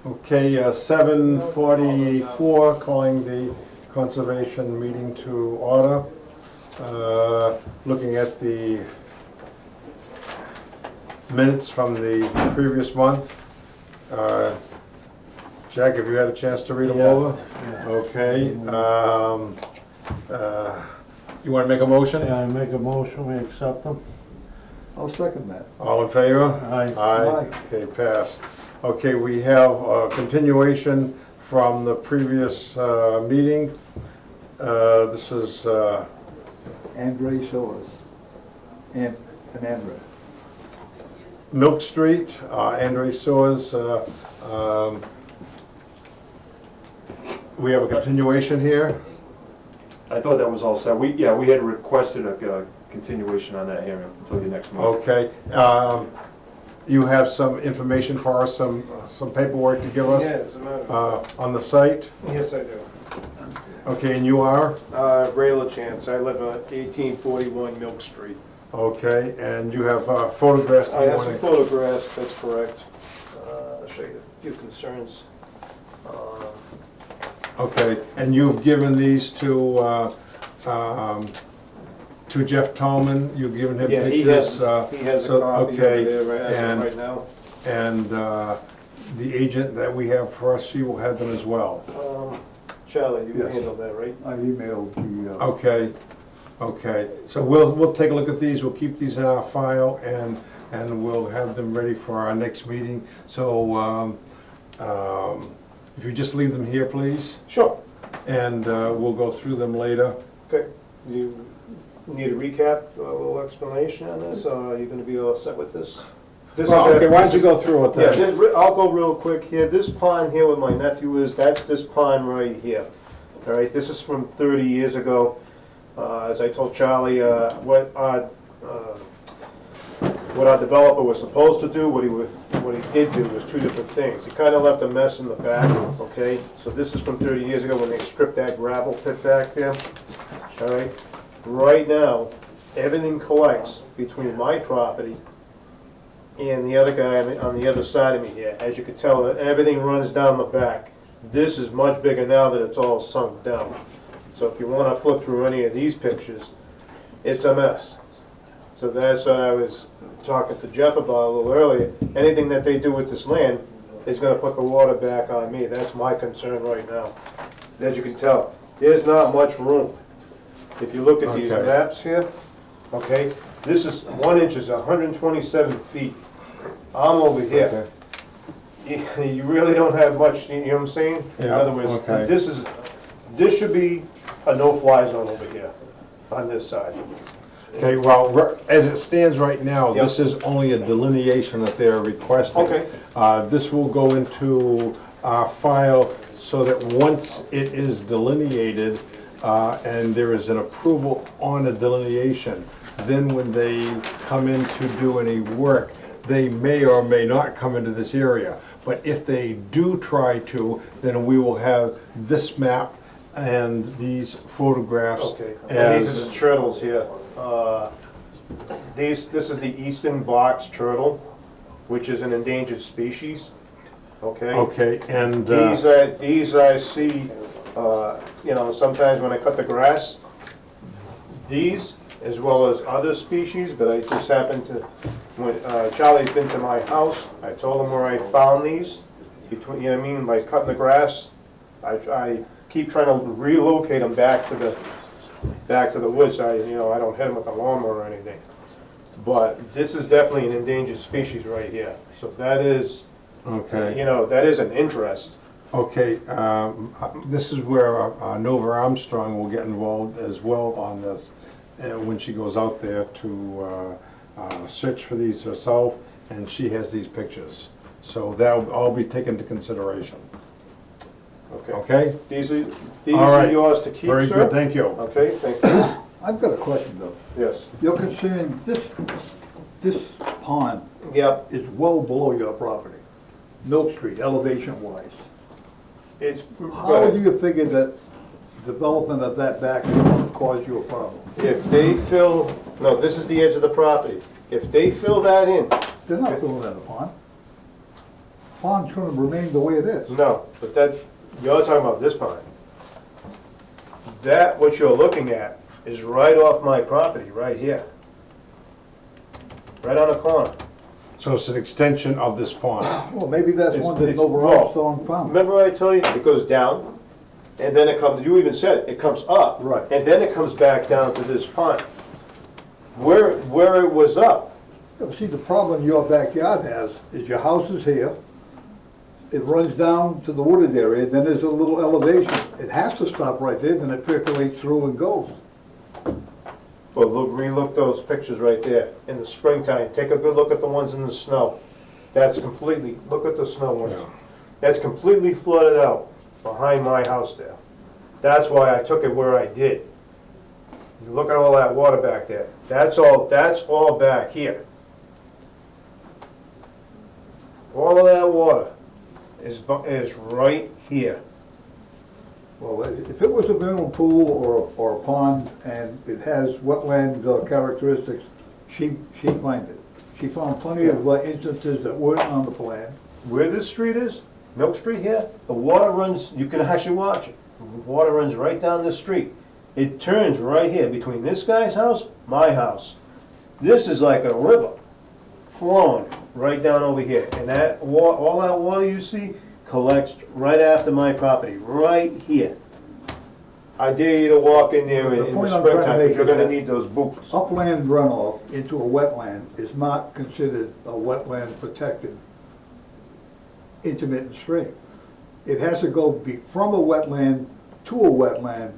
Okay, 7:44, calling the conservation meeting to order. Looking at the minutes from the previous month. Jack, have you had a chance to read them over? Yeah. Okay. You want to make a motion? Yeah, I make a motion, we accept them. I'll second that. All in favor? Aye. Aye. Okay, passed. Okay, we have a continuation from the previous meeting. This is Andre Solis. And Andre. Milk Street, Andre Soers. We have a continuation here. I thought that was all set. We had requested a continuation on that hearing until the next month. Okay. You have some information for us, some paperwork to give us? Yes, as a matter of on the site? yes, I do. Okay, and you are? Ray LaChance, I live at 1841 Milk Street. Okay, and you have photographs that I you have want some to... photographs, that's correct. I'll show you a few concerns. Okay, and you've given these to Jeff Tolman? You've given him Yeah, pictures? he has a so- copy over okay, there as of and- right now. And the agent that we have for us, she will have them as well. Charlie, you Yes. handled that, right? I emailed the, Okay, okay. So we'll take a look at these, we'll keep these in our file, and we'll have them ready for our next meeting. So if you just leave them here, please, Sure. and we'll go through them later. Okay. You need a recap, a little explanation on this, or are you gonna be all set with this? This is Well, okay, why don't you this go through it Yeah, then? I'll go real quick here. This pond here where my nephew is, that's this pond right here. All right, this is from 30 years ago. As I told Charlie, what our developer was supposed to do, what he did do was two different things. He kind of left a mess in the back, okay? So this is from 30 years ago when they stripped that gravel pit back there. All right, right now, everything collects between my property and the other guy on the other side of me here. As you can tell, everything runs down the back. This is much bigger now that it's all sunk down. So if you want to flip through any of these pictures, it's a mess. So that's what I was talking to Jeff about a little earlier. Anything that they do with this land is going to put the water back on me. That's my concern right now. As you can tell, there's not much room. If you look at these Okay. maps here, okay, this is 1 inch is 127 feet. I'm over here. You really don't have much, you know what I'm saying? In Yeah, other words, okay. this should be a no-fly zone over here on this side. Okay, well, as it stands right now, Yep. this is only a delineation that they're requesting. Okay. This will go into our file so that once it is delineated and there is an approval on a delineation, then when they come in to do any work, they may or may not come into this area. But if they do try to, then we will have this map and these photographs Okay, and these are the as... turtles here. This is the eastern box turtle, which is an endangered species, okay? Okay, and... These I see, you know, sometimes when I cut the grass, these, as well as other species, but I just happened to, when Charlie's been to my house, I told him where I found these, between, you know what I mean, by cutting the grass, I keep trying to relocate them back to the woods. I don't hit them with a lawnmower or anything. But this is definitely an endangered species right here. So that is, Okay. that is an interest. Okay, this is where Nova Armstrong will get involved as well on this, when she goes out there to search for these herself, and she has these pictures. So that'll all be taken into consideration. Okay. Okay? These are All right. yours to keep, Very sir? good, thank you. Okay, thank you. I've got a question though. Yes. You're concerned this pond Yep. is well below your property, Milk Street, elevation wise. It's, How do you figure that development of that back is going to cause you a problem? if they fill, no, this is the edge of the property. If they fill that in, They're not doing that in a pond. pond's gonna remain the way it is. No, but that, you're talking about this pond. That, what you're looking at, is right off my property, right here. Right on the corner. So it's an extension of this pond. Well, maybe that's It's- one that it's over wrong. Armstrong found. Remember I told you, it goes down, and then it comes, you even said, it comes up. Right. And then it comes back down to this pond. Where it was up, Yeah, but see, the problem your backyard has is your house is here, it runs down to the wooded area, then there's a little elevation. It has to stop right there, then it percolates through and goes. well, look, relook those pictures right there, in the springtime, take a good look at the ones in the snow. That's completely, look at the snow ones. Yeah. That's completely flooded out behind my house there. That's why I took it where I did. You look at all that water back there, that's all back here. All of that water is right here. Well, if it was a vernal pool or a pond and it has wetland characteristics, she'd find it. She found plenty of instances that weren't on the plan. Where this street is, Milk Street here, the water runs, you can actually watch it. The water runs right down this street. It turns right here between this guy's house, my house. This is like a river flowing right down over here. And that all that water you see collects right after my property, right here. I dare you to walk in there in the point I'm trying to springtime, make because you're is gonna that need those boots. Upland runoff into a wetland is not considered a wetland protected intermittent stream. It has to go from a wetland to a wetland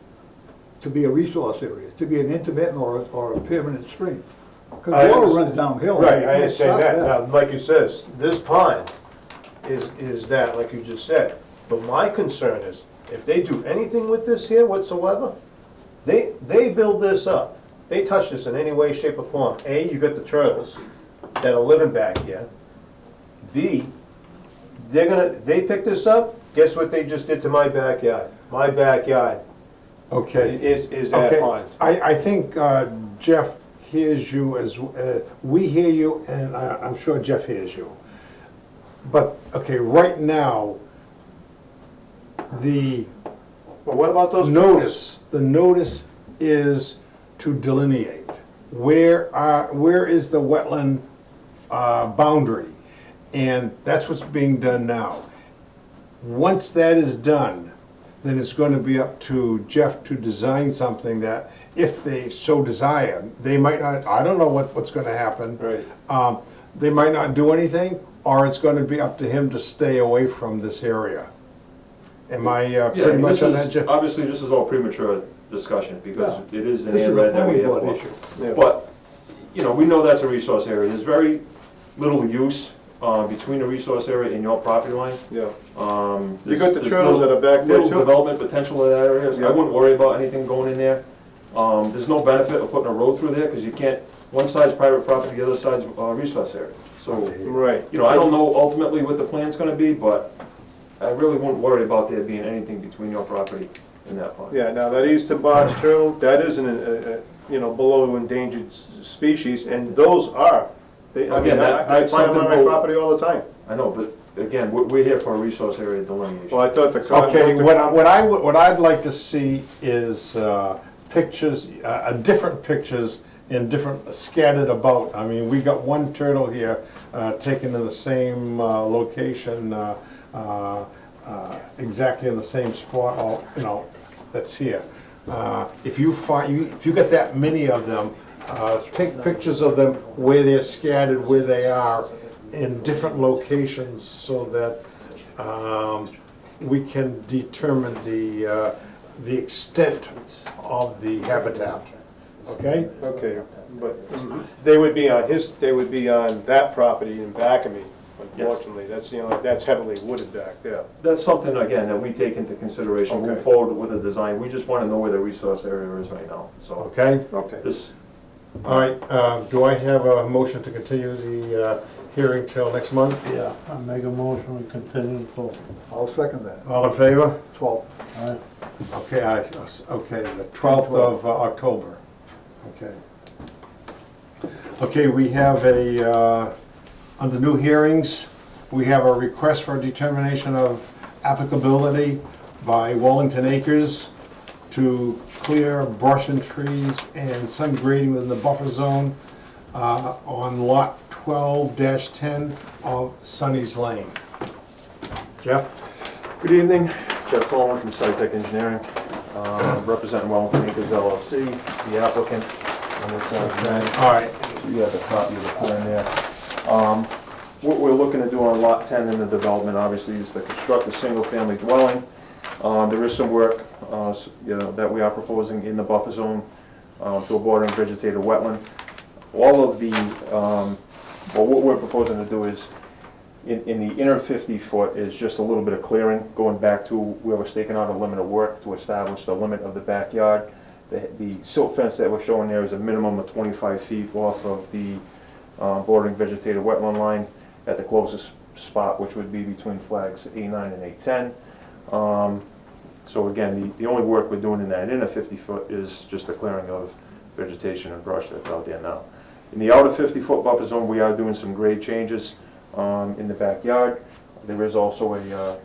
to be a resource area, to be an intermittent or a permanent stream. Because I water understand. runs downhill. Right, you I can't stop understand that. Now, like you says, this pond is that, like you just said. But my concern is, if they do anything with this here whatsoever, they build this up. They touch this in any way, shape, or form. A, you got the turtles that are living back here. B, they pick this up, guess what they just did to my backyard? My backyard Okay. is that Okay, pond. I think Jeff hears you as, we hear you, and I'm sure Jeff hears you. But, okay, right now, the Well, what about those the notice is to delineate. Where is the wetland boundary? And that's what's being done now. Once that is done, then it's going to be up to Jeff to design something that, if they so desire, they might not, I don't know what's going to happen. Right. They might not do anything, or it's going to be up to him to stay away from this area. Am I Yeah, pretty much this on is- that, Jeff? Obviously, this is all premature discussion, because Yeah. it is an This is a area that we planning have. board looked. issue. Yeah. But, you know, we know that's a resource area. There's very little use between the resource area and your property line. Yeah. There's- got the there's turtles that are back there, little too. development potential in that area, so I Yeah. wouldn't worry about anything going in there. There's no benefit of putting a road through there, because you can't, one side's private property, the other side's resource area. So, Right. you know, I don't know ultimately what the plan's gonna be, but I really wouldn't worry about there being anything between your property and that pond. Yeah, now that eastern box turtle, that is below endangered species, and those are. I mean, Again, I that's find them on my something- property all the time. I know, but again, we're here for a resource area delineation. Well, I thought the. Okay, what I'd like to see is pictures, different pictures in different, scattered about. I mean, we got one turtle here taken in the same location, exactly in the same spot, or, you know, that's here. If you got that many of them, take pictures of them where they're scattered, where they are in different locations, so that we can determine the extent of the habitat, okay? Okay, but they would be on that property in back of me, unfortunately. That's, that's heavily wooded back there. That's something, again, that we take into consideration, move Okay. forward with a design. We just wanna know where the resource area is right now, so. Okay, Okay. This, all right, do I have a motion to continue the hearing till next month? Yeah, I make a motion, we continue till, I'll second that. All in favor? 12. aye. Okay, okay, the 12th of October, okay. Okay, we have under new hearings, we have a request for a determination of applicability by Wallington Acres to clear brush and trees and some grading within the buffer zone on lot 12-10 of Sunny's Lane. Jeff? Good evening, Jeff Tolman from Septic Engineering, representing Wellington Acres LLC, the applicant on this side. All right. You have a copy of the plan there. What we're looking to do on lot 10 in the development, obviously, is to construct a single-family dwelling. There is some work, that we are proposing in the buffer zone to a bordering vegetated wetland. All of the, what we're proposing to do is, in the inner 50-foot is just a little bit of clearing, going back to where we're staking out a limit of work to establish the limit of the backyard. The silt fence that we're showing there is a minimum of 25 feet off of the bordering vegetated wetland line at the closest spot, which would be between flags A9 and A10. So again, the only work we're doing in that inner 50-foot is just the clearing of vegetation and brush that's out there now. In the outer 50-foot buffer zone, we are doing some grade changes in the backyard. There is also a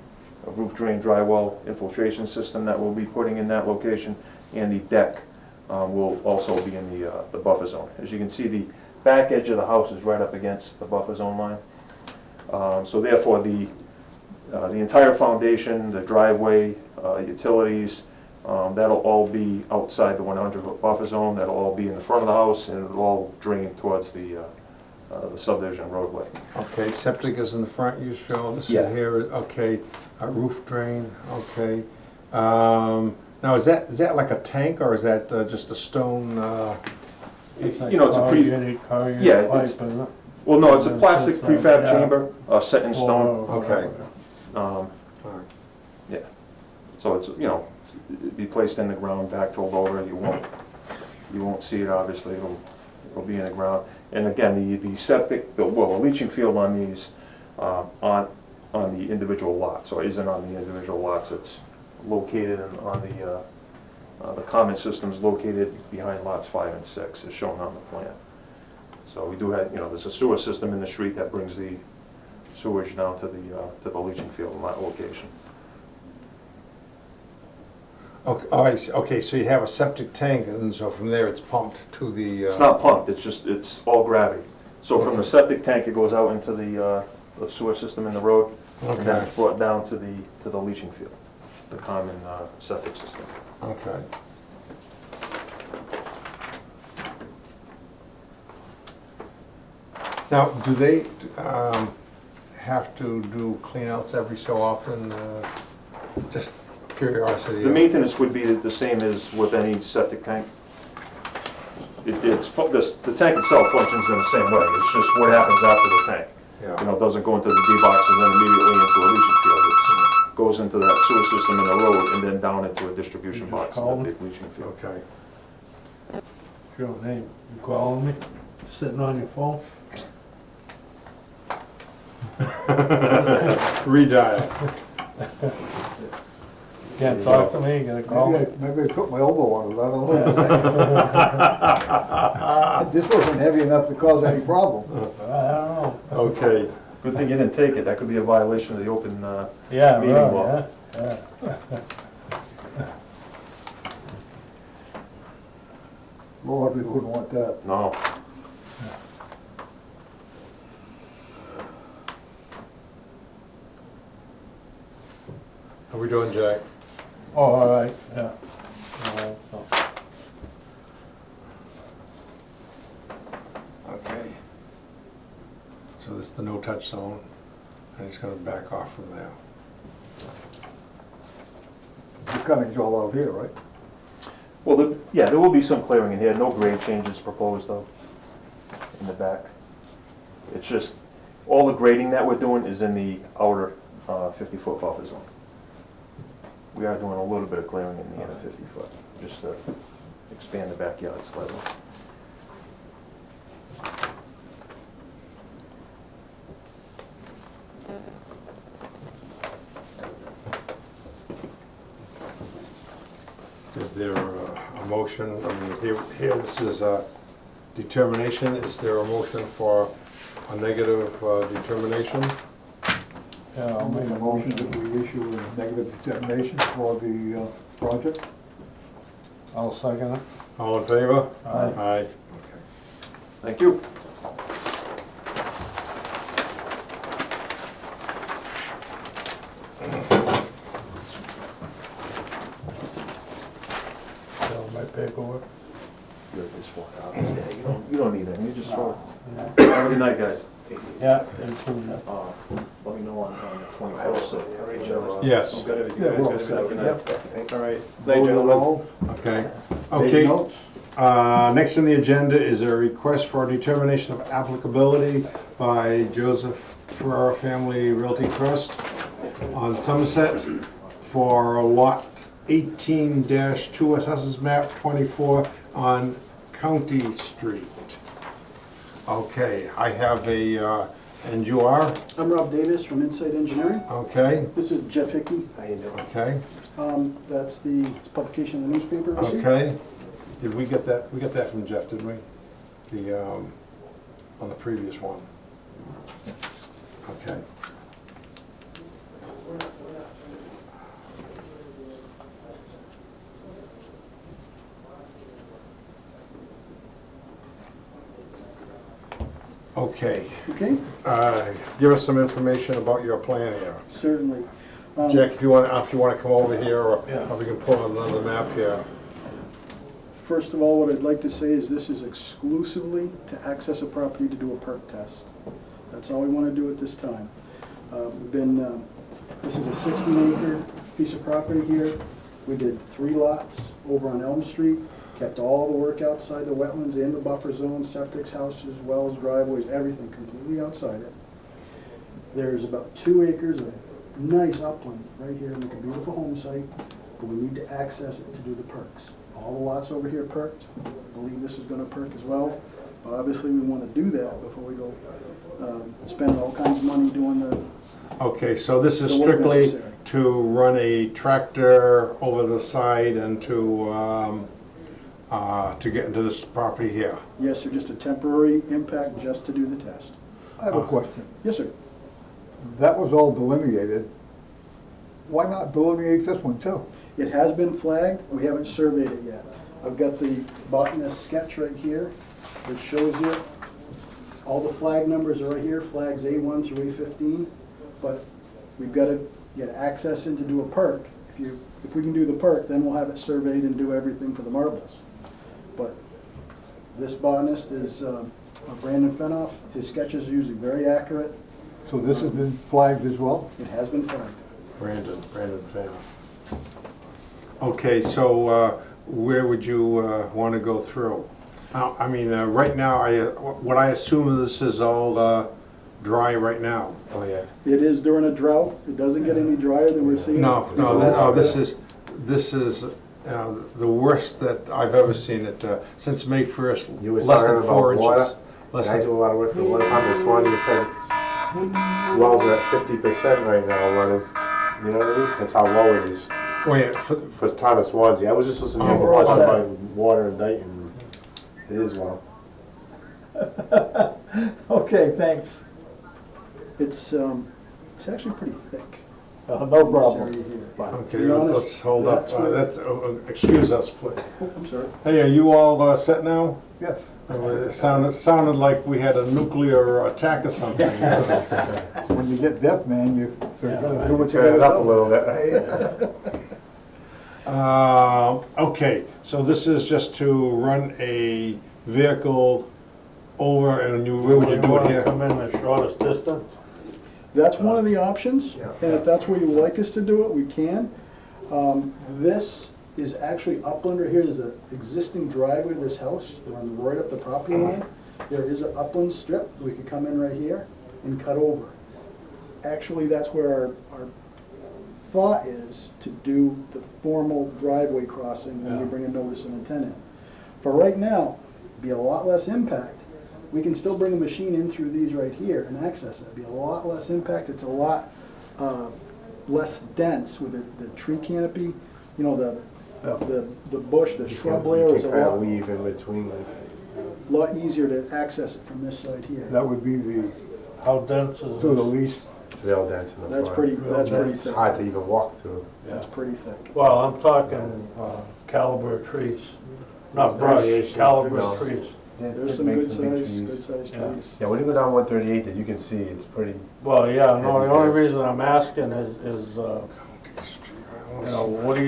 roof drain dry well infiltration system that we'll be putting in that location, and the deck will also be in the buffer zone. As you can see, the back edge of the house is right up against the buffer zone line. So therefore, the entire foundation, the driveway, utilities, that'll all be outside the 100-foot buffer zone. That'll all be in the front of the house, and it'll all drain towards the subdivision roadway. Okay, septic is in the front, you show, this Yeah. is here, okay, a roof drain, okay. Now, is that like a tank, or is that just a stone, It's like You know, it's a pre- corrugated Yeah, pipe, it's- isn't it? Well, no, it's a plastic It's like, prefab yeah. chamber, set in stone. Okay. Um, all right. Yeah, so it's, it'd be placed in the ground, backfilled over, you won't see it, obviously, it'll be in the ground. And again, the septic, the leaching field on these, on the individual lots, or isn't on the individual lots, it's located on the common system's located behind lots 5 and 6, as shown on the plan. So we do have, there's a sewer system in the street that brings the sewage down to the leaching field in that location. Okay, oh, I see. Okay, so you have a septic tank, and so from there it's pumped to the... It's not pumped, it's all gravity. So from the septic tank, it goes out into the sewer system in the road, and then Okay. it's brought down to the leaching field, the common septic system. Okay. Now, do they have to do cleanouts every so often? Just curiosity. The maintenance would be the same as with any septic tank. The tank itself functions in the same way, it's just what happens after the tank. Yeah. It doesn't go into the D-box and then immediately into a leaching field. It goes into that sewer system in the road and then down into a distribution box in that big leaching field. Okay. Your name, you calling me? Sitting on your phone? Redial. Can't talk to me, you gotta call me? Maybe I put my elbow on it, I don't know. This wasn't heavy enough to cause any problem. I don't know. Okay. Good thing you didn't take it, that could be a violation of the open Yeah, meeting right, law. yeah. Lord, we wouldn't want that. No. How we doing, Jack? Oh, all right, yeah. All right, so. Okay. So this is the no-touch zone, and it's gonna back off from there. The cunning's all out here, right? Well, there will be some clearing in here, no grade changes proposed though, in the back. It's just, all the grading that we're doing is in the outer 50-foot buffer zone. We are doing a little bit of clearing in the inner 50-foot, just to expand the backyard slightly. Is there a motion, I mean, here, this is a determination, is there a motion for a negative determination? Yeah, I'll make a motion that we issue a negative determination for the project. I'll second it. All in favor? Aye. Aye, okay. Thank you. Fill my paperwork. You don't need that, you just throw it. Have a good night, guys. Yeah, include that. Let me know on the 21st. Yes, Got everything, Yeah, guys, we're all got set. everything. Yep. All right, night, gentlemen. okay. Take Okay, notes. next on the agenda is a request for a determination of applicability by Joseph Ferrara Family Realty Trust on Somerset for lot 18-2, Assessors Map 24 on County Street. Okay, I have a, and you are? I'm Rob Davis from Insight Engineering. Okay, This is Jeff Hickey. How you doing? okay, That's the publication in the newspaper receipt. okay. Did we get that? We got that from Jeff, didn't we? The, on the previous one. Okay. Okay, Okay, give us some information about your plan here. certainly. Jack, if you want to come over here, or Yeah. we can pull another map here. First of all, what I'd like to say is this is exclusively to access a property to do a perk test. That's all we want to do at this time. This is a 16-acre piece of property here. We did 3 lots over on Elm Street, kept all the work outside the wetlands and the buffer zone, septics, houses, wells, driveways, everything completely outside it. There's about 2 acres of nice upland right here, make a beautiful home site, but we need to access it to do the perks. All the lots over here perked. I believe this is gonna perk as well, but obviously we wanna do that before we go spend all kinds of money doing the, Okay, so this is The work strictly necessary. to run a tractor over the side and to get into this property here. yes, sir, just a temporary impact just to do the test. I have a question. Yes, sir. That was all delineated. Why not delineate this one too? It has been flagged, we haven't surveyed it yet. I've got the botanist sketch right here that shows you, all the flag numbers are right here, flags A1 through A15, but we've got to get access in to do a perk. If we can do the perk, then we'll have it surveyed and do everything for the marbles. But this botanist is Brandon Fenoff, his sketches are usually very accurate, So this has been flagged as well? it has been flagged. Brandon Fana. Okay, so where would you want to go through? I mean, right now, what I assume this is all dry right now. Oh, yeah. It is during a drought, it doesn't get any drier than we're seeing. No, this is the worst that I've ever seen it, since May 1st, You were less than talking 4 about water. inches. Less I than, do a lot of work for the water company. Swansea said wells are at 50% right now running. You know what I mean? That's how low it is. wait, For town of Swansea. I was just listening to Oh, you watching okay. my water in Dayton. It is low. Okay, thanks. It's actually pretty thick. No This problem. area here. But to okay, be honest, let's hold up. that's where- Excuse us, please. Oh, I'm sorry. Hey, are you all set now? Yes. It sounded like we had a nuclear attack or something. When you get deaf, man, you so you gotta do what you Turn it gotta up a do. little bit. Okay, so this is just to run a vehicle over, and where would you do it wanna here? Come in the shortest distance? That's one of the options, Yeah. and if that's where you would like us to do it, we can. This is actually upland right here, there's an existing driveway to this house, that runs right up the property line. There is an upland strip, we could come in right here and cut over. Actually, that's where our thought is to do the formal driveway crossing when we Yeah. bring a notice of intent in. For right now, be a lot less impact. We can still bring a machine in through these right here and access it. Be a lot less impact. It's a lot less dense with the tree canopy. You know, the bush, the shrub layer is a Kind of lot, weave in between. lot easier to access it from this side here. That would be the, How dense is to the this? least It's real dense in the front. That's pretty It's thick. hard to even walk through. That's pretty thick. Well, I'm talking caliber trees, not brush, Variation, caliber no. trees. Yeah, There's it some makes good big size, trees. good sized Yeah. trees. Yeah, when you go down 138, that you can see, it's pretty, Well, yeah, no, the Heavy only goods. reason I'm asking is, what are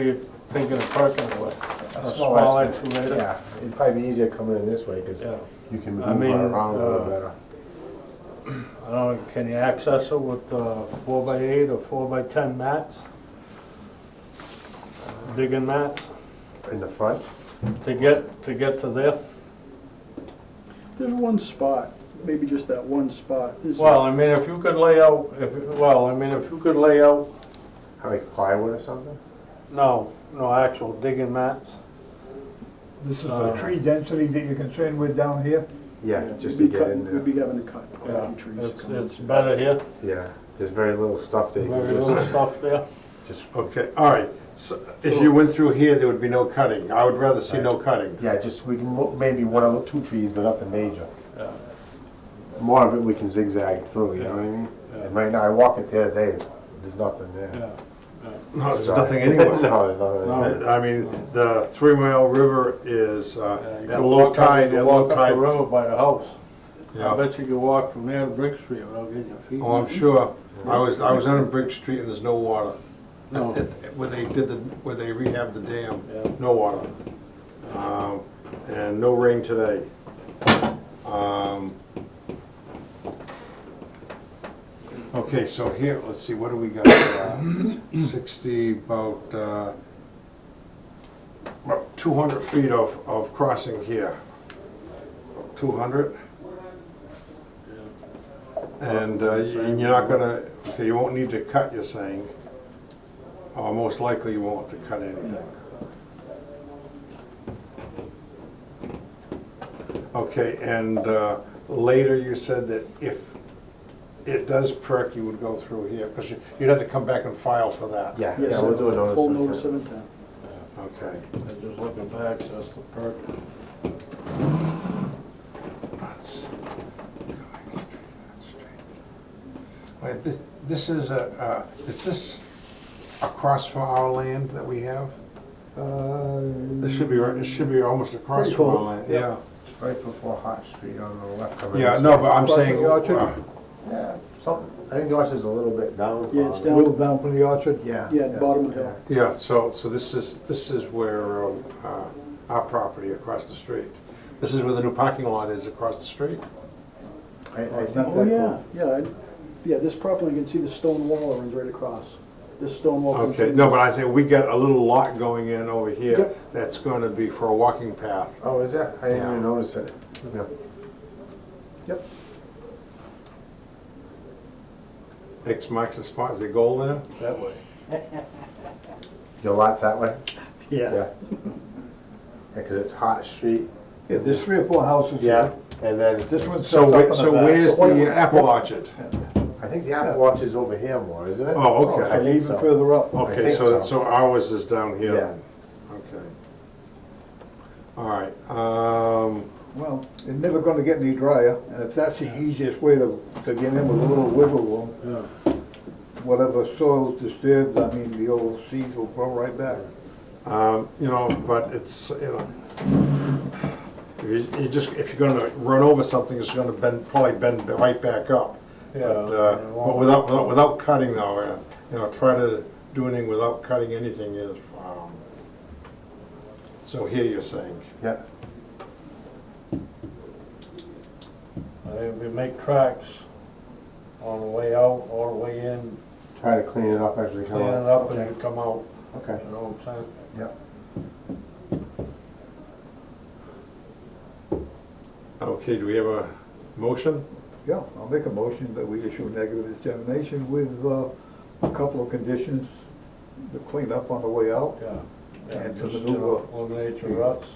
you thinking of parking with? A small estimate. excavator? Yeah, it'd probably be easier coming in this way, because Yeah. you can I move mean, around a little better. I don't know, can you access it with 4x8 or 4x10 mats? Digging mats In the front? to get to there? There's one spot, maybe just that one spot. There's- Well, I mean, if you could lay out, if you could lay out, Like plywood or something? no, actual digging mats. This is the tree density that you're concerned with down here? Yeah, just We'd to be get in cutting- We'd be there. having to cut quite a few trees. It's better here, Yeah, there's very little stuff that you very can little just, stuff there. just, Okay, all right. So if you went through here, there would be no cutting. I would rather see no cutting. yeah, just, we can, maybe one or two trees, but nothing major. Yeah. More of it we can zigzag through, you know what I mean? Yeah. And right now, I walked it the other day, there's nothing there. Yeah. No, there's nothing anywhere. No, there's nothing there. I mean, the 3 Mile River is You at can low walk tide, you at can low walk up tide. the river by the house. I Yeah. bet you could walk from there to Brick Street without getting your feet. Oh, I'm sure. I was on Bridge Street and there's no water. No. Where they rehabbed the dam, Yeah. no water. And no rain today. Okay, so here, let's see, what do we got? 60, about 200 feet of crossing here. 200? And you're not gonna, okay, you won't need to cut, you're saying? Or most likely you won't have to cut anything. Okay, and later you said that if it does perk, you would go through here, because you'd have to come back and file for that. Yeah, Yes, yeah, we'll do a notice. Full of notice intent. of intent. Okay. They're just looking for access to perk. That's- Wait, this is this across from our land that we have? It should be almost across Pretty from our close, land, yeah. yeah. Right before Hot Street on the left. coming Yeah, this no, way. but I'm Across saying, from the orchard? Yeah, something, I think the orchard's a little bit down. Yeah, it's A down. little down from the orchard? Yeah. Yeah, bottom of the hill. yeah, so this is where our property across the street. This is where the new parking lot is across the street. I think Not Oh, that yeah, close. yeah, this property, you can see the stone wall that runs right across. This stone wall. Okay, continues. no, but I say we got a little lot going in over here Yep. that's gonna be for a walking path. Oh, is that? I didn't Yeah. even notice it. Yeah. Yep. X marks the spot, is there gold there? That way. Your lot's that way? Yeah. Yeah, because it's Hot Street. Yeah, there's 3 or 4 houses Yeah, here. and then it's, This one's So up in the so back. where's the apple orchard? I think the apple orchard is over here more, isn't it? Oh, okay. I And think even so. further up. I Okay, think so so. ours is down here. Yeah. Okay. All right, Well, it's never gonna get any drier, and if that's the easiest way to get in with a little wiggle room, Yeah. whatever soil's disturbed, I mean, the old seeds will grow right back. you know, but it's, you know, if you're gonna run over something, it's gonna probably bend right back up. Yeah, But without cutting though, you know, try to do anything without cutting anything is, so here you're saying. Yeah, We make tracks on the way out or the way in, try to clean it up as we come clean out. it up Okay. as you come out, Okay, you know what I'm saying? yeah. Okay, do we have a motion? Yeah, I'll make a motion that we issue a negative determination with a couple of conditions to clean up on the way out. Yeah. Yeah, And to just, maneuver you know, eliminate your ruts.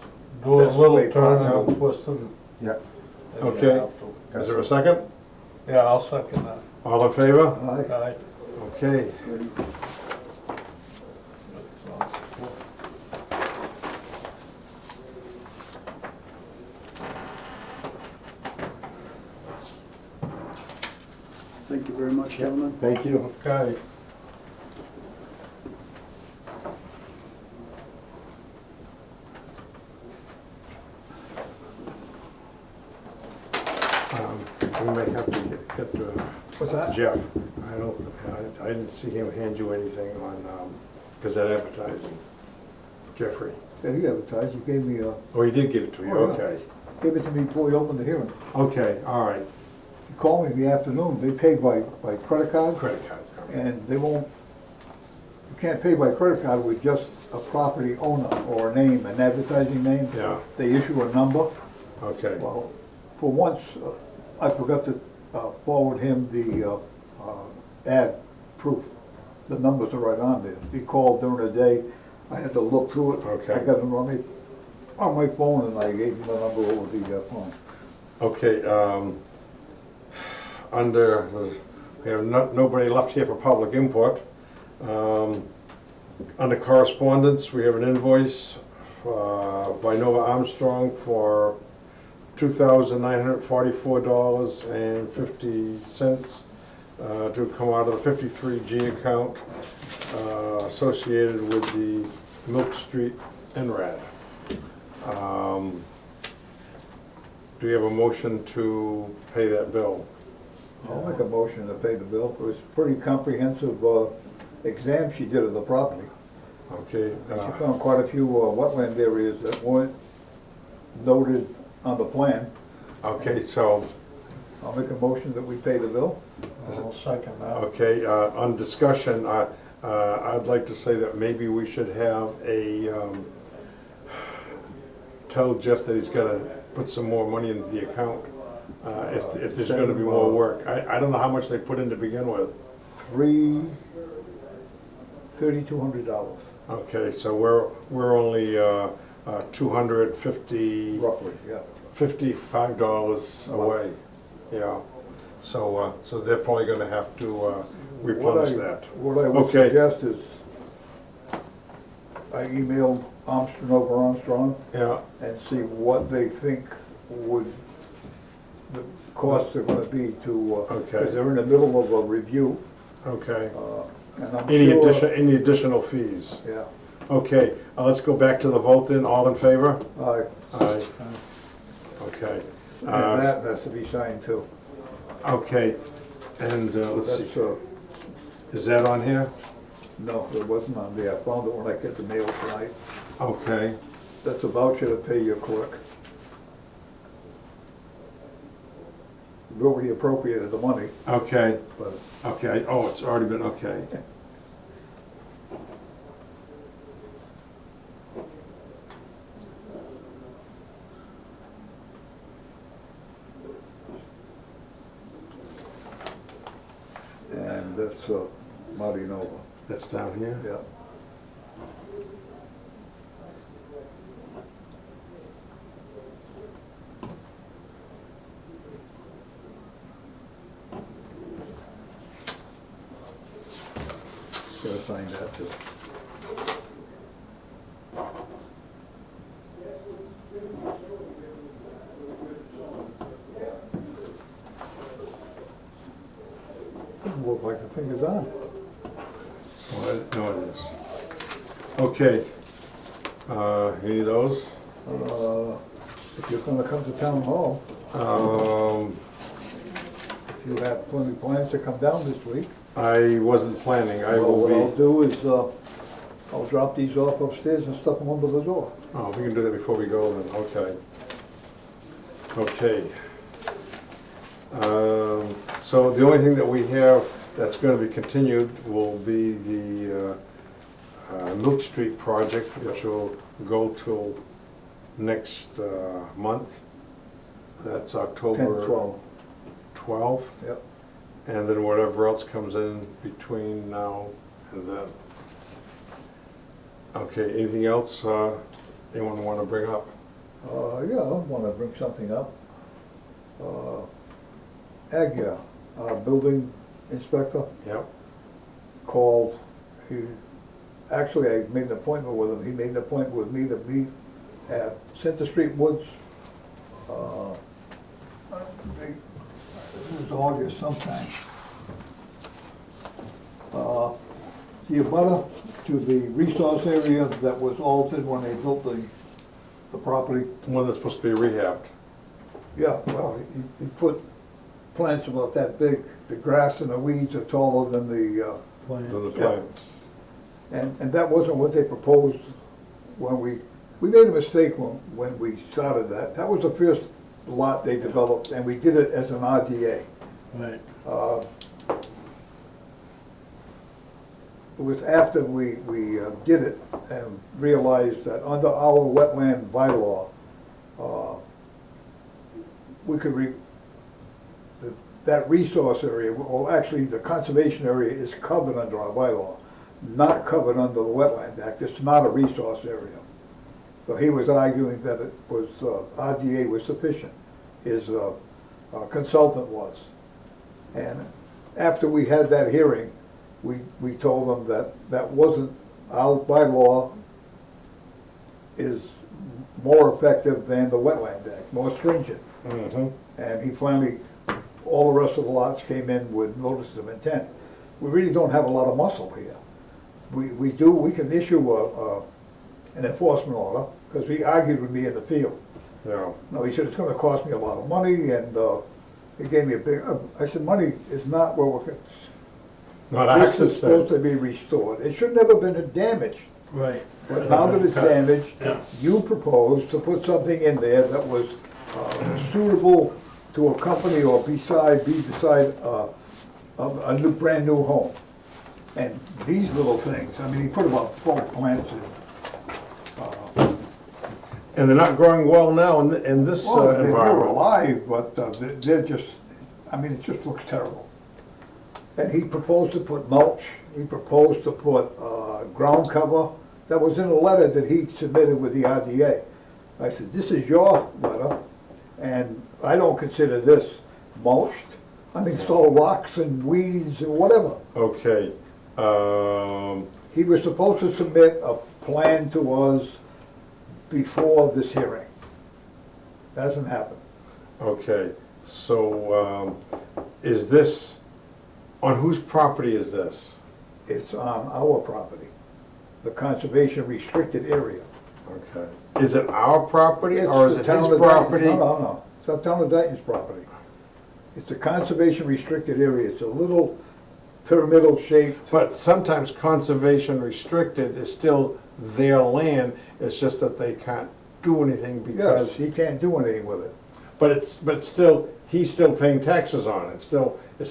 Do a best little way turn possible. and twist Yeah, if you Okay. have to. Is there a second? Yeah, I'll second that. All in favor? Aye. All right. Okay. Thank you very much. gentlemen. Thank you. Okay. We may have to get What's that? Jeff. I didn't see him hand you anything on Gazette advertising. Jeffrey. Yeah, he advertised, he gave me, Oh, he did give it to you, Oh, yeah. okay. gave it to me before he opened the hearing. Okay, all right. He called me in the afternoon, they pay by credit card, Credit card. and they won't, you can't pay by credit card with just a property owner or a name, an advertising name. Yeah. They issue a number. Okay. Well, for once, I forgot to forward him the ad proof. The numbers are right on there. He called during the day, I had to look through it. Okay. I got it on my phone, and I gave him the number over the phone. Okay, we have nobody left here for public input. Under correspondence, we have an invoice by Nova Armstrong for $2,944.50 to come out of the 53G account associated with the Milk Street NRAD. Do you have a motion to pay that bill? I'll make a motion to pay the bill. It was a pretty comprehensive exam she did of the property. Okay, She found quite a few wetland areas that weren't noted on the plan. okay, so, I'll make a motion that we pay the bill. I'll second that. okay, on discussion, I'd like to say that maybe we should have tell Jeff that he's gotta put some more money into the account, if there's gonna be more work. I don't know how much they put in to begin with. $3,200 Okay, so we're only $250, roughly, yeah. $55 away, yeah. So they're probably gonna have to replenish that. What I would Okay. suggest is, I emailed Armstrong Yeah, and see what they think the costs are gonna be to, Okay. because they're in the middle of a review, okay. and I'm Any sure. any additional fees? Yeah, Okay, let's go back to the vote then, all in favor? aye, Aye. Okay. and that has to be signed too. Okay, and let's see, That's, is that on here? no, it wasn't on there, I found it when I get the mail tonight. Okay, That's a voucher to pay your clerk. We already appropriated the money, okay, but okay, oh, it's already been, okay. and that's Marty Nova, That's down here? yeah. Gotta sign that too. Doesn't look like the thing is on. No, it is. Okay, you need those? If you're gonna come to town hall, if you have plenty of plans to come down this week, I wasn't planning, I well, what I'll will be, do is, I'll drop these off upstairs and stuff them under the door. oh, we can do that before we go then, okay. Okay. So the only thing that we have that's gonna be continued will be the Milk Street project, which will go till next month. That's 10, October 12, 12th. yep. And then whatever else comes in between now and then. Okay, anything else anyone want to bring up? Yeah, I wanna bring something up. Agia, our building inspector, Yep, called, actually, I made an appointment with him, he made an appointment with me to meet at Center Street Woods. It was August sometime. The abutter to the resource area that was altered when they built the property. One that's supposed to be rehabbed. Yeah, well, he put plants about that big. The grass and the weeds are taller than the, Than the plants. and that wasn't what they proposed when we made a mistake when we started that. That was the first lot they developed, and we did it as an RDA. Right. It was after we did it and realized that under our wetland bylaw, we could that resource area, well, actually, the conservation area is covered under our bylaw, not covered under the Wetland Act. It's not a resource area. So he was arguing that it was, RDA was sufficient. His consultant was. And after we had that hearing, we told them that that wasn't, our bylaw is more effective than the Wetland Act, more stringent. Mm-hmm. And he finally, all the rest of the lots came in with notices of intent. We really don't have a lot of muscle here. We can issue an enforcement order, because he argued with me in the field. Yeah. No, he said, it's gonna cost me a lot of money, and he gave me a big, I said, money is not what we're, Not this access is supposed to. to be restored. It should never been damaged. Right. But now that it's damaged, Yeah. you proposed to put something in there that was suitable to a company or be beside a new, brand new home. And these little things, I mean, he put about 12 plants in. And they're not growing well now in this Well, they were environment. alive, but they're just, I mean, it just looks terrible. And he proposed to put mulch, he proposed to put ground cover. That was in a letter that he submitted with the RDA. I said, this is your letter, and I don't consider this mulched. I mean, it's all rocks and weeds and whatever. Okay. He was supposed to submit a plan to us before this hearing. Hasn't happened. Okay, so, is this, on whose property is this? It's on our property, the conservation restricted area. Okay. Is it our property or is It's it the his town of Dayton. property? No, it's the town of Dayton's property. It's a conservation restricted area, it's a little pyramidal shaped. But sometimes conservation restricted is still their land, it's just that they can't do anything Yes, because, he can't do anything with it. but still, he's still paying taxes on it, it's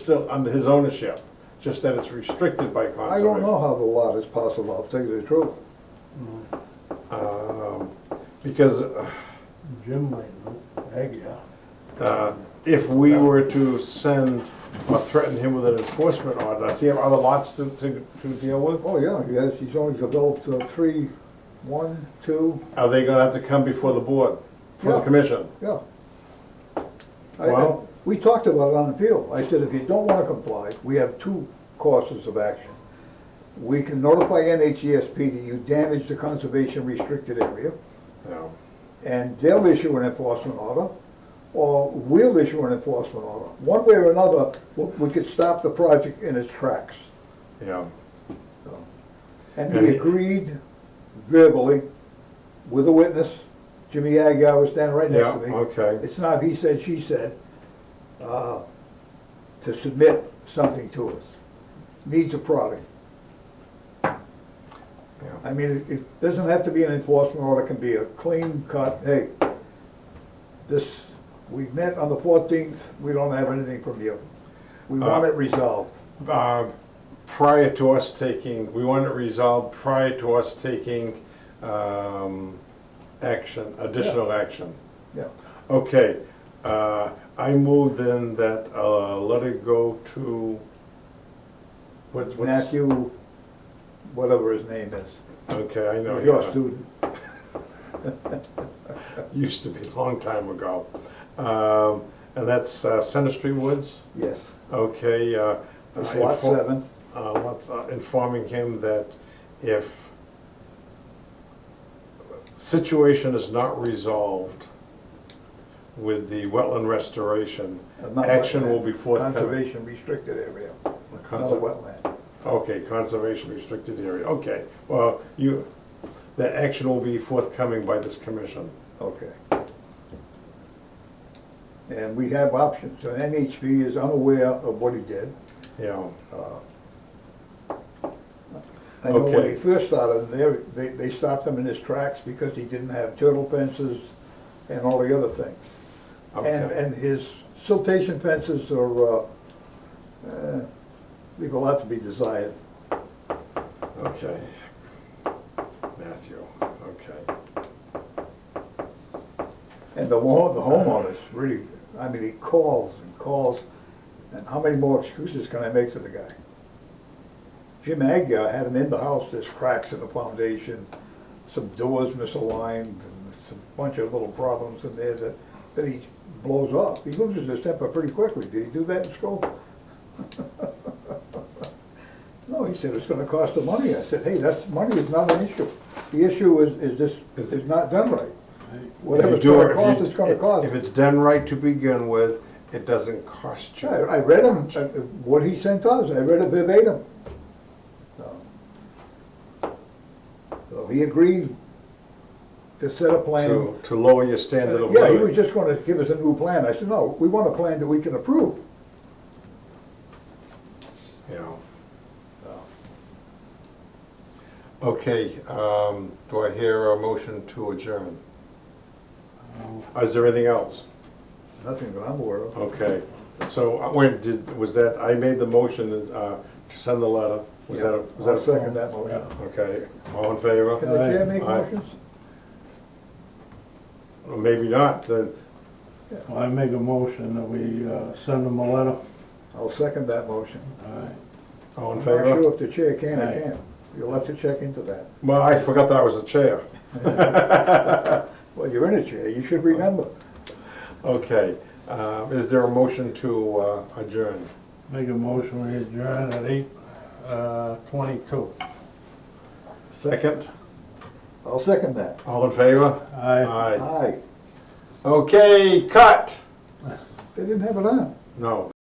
still under his ownership, just that it's restricted by I conservation. don't know how the lot is possible, I'll tell you the truth. Because Jim might know. Egg, yeah. if we were to send or threaten him with an enforcement order, does he have other lots to deal with? Oh, yeah, yes, he's only developed 3, 1, 2, Are they gonna have to come before the board, for the Yeah. commission? yeah. Well- We talked about it on the field. I said, if you don't wanna comply, we have 2 courses of action. We can notify NHESP that you damaged the conservation restricted area, No. and they'll issue an enforcement order, or we'll issue an enforcement order. One way or another, we could stop the project in its tracks. Yeah. And And he he- agreed verbally with a witness. Jimmy Aguirre was standing right Yeah, next to me. okay. It's not he said, she said, to submit something to us. Needs a prodding. Yeah. I mean, it doesn't have to be an enforcement order, it can be a clean cut, hey, this, we met on the 14th, we don't have anything from you. We want it resolved. Prior to us taking, we want it resolved prior to us taking action, additional action. Yeah. Okay, I move then that, let it go to, what's? Matthew, whatever his name is, Okay, I know. your yeah. student. Used to be a long time ago. And that's Center Street Woods? Yes, Okay. it's lot 7. Informing him that if situation is not resolved with the wetland restoration, Not action wetland, will be forthcoming. Conservation restricted area, not a wetland. Okay, conservation restricted area, okay. Well, that action will be forthcoming by this commission. Okay. And we have options, and NHB is unaware of what he did. Yeah, I know when Okay. he first started, they stopped him in his tracks because he didn't have turtle fences and all the other things. okay. And his siltation fences are, leave a lot to be desired. Okay. Matthew, okay. And the homeowners really, I mean, he calls and calls, and how many more excuses can I make to the guy? Jim Agia had him in the house, there's cracks in the foundation, some doors misaligned, and some bunch of little problems in there that he blows off. He loses his temper pretty quickly. Did he do that in school? No, he said it's gonna cost him money. I said, hey, money is not an issue. The issue is this is not done right. Whatever it's gonna cost, it's gonna cost. If it's done right to begin with, it doesn't cost you. I read him, what he sent us, I read it verbatim. So he agreed to set a plan. To lower your standard of Yeah, he was living. just gonna give us a new plan. I said, no, we want a plan that we can approve. Yeah. Okay, do I hear a motion to adjourn? Is there anything else? Nothing that I'm aware of. Okay, so, was that, I made the motion to send the letter? Was that I'll second that motion. Okay, all in favor? Can the chair make Aye. motions? Or maybe not, then, Well, I make a motion that we send them a letter. I'll second that motion. All right. all in I'm not favor? sure if the chair can or Aye. can't. You'll have to check into that. Well, I forgot that I was the chair. Well, you're in a chair, you should remember. Okay, is there a motion to adjourn? Make a motion we adjourn at 8:22. Second, I'll second that. all in favor? Aye. Aye. Aye. Okay, cut! They didn't have it on. No,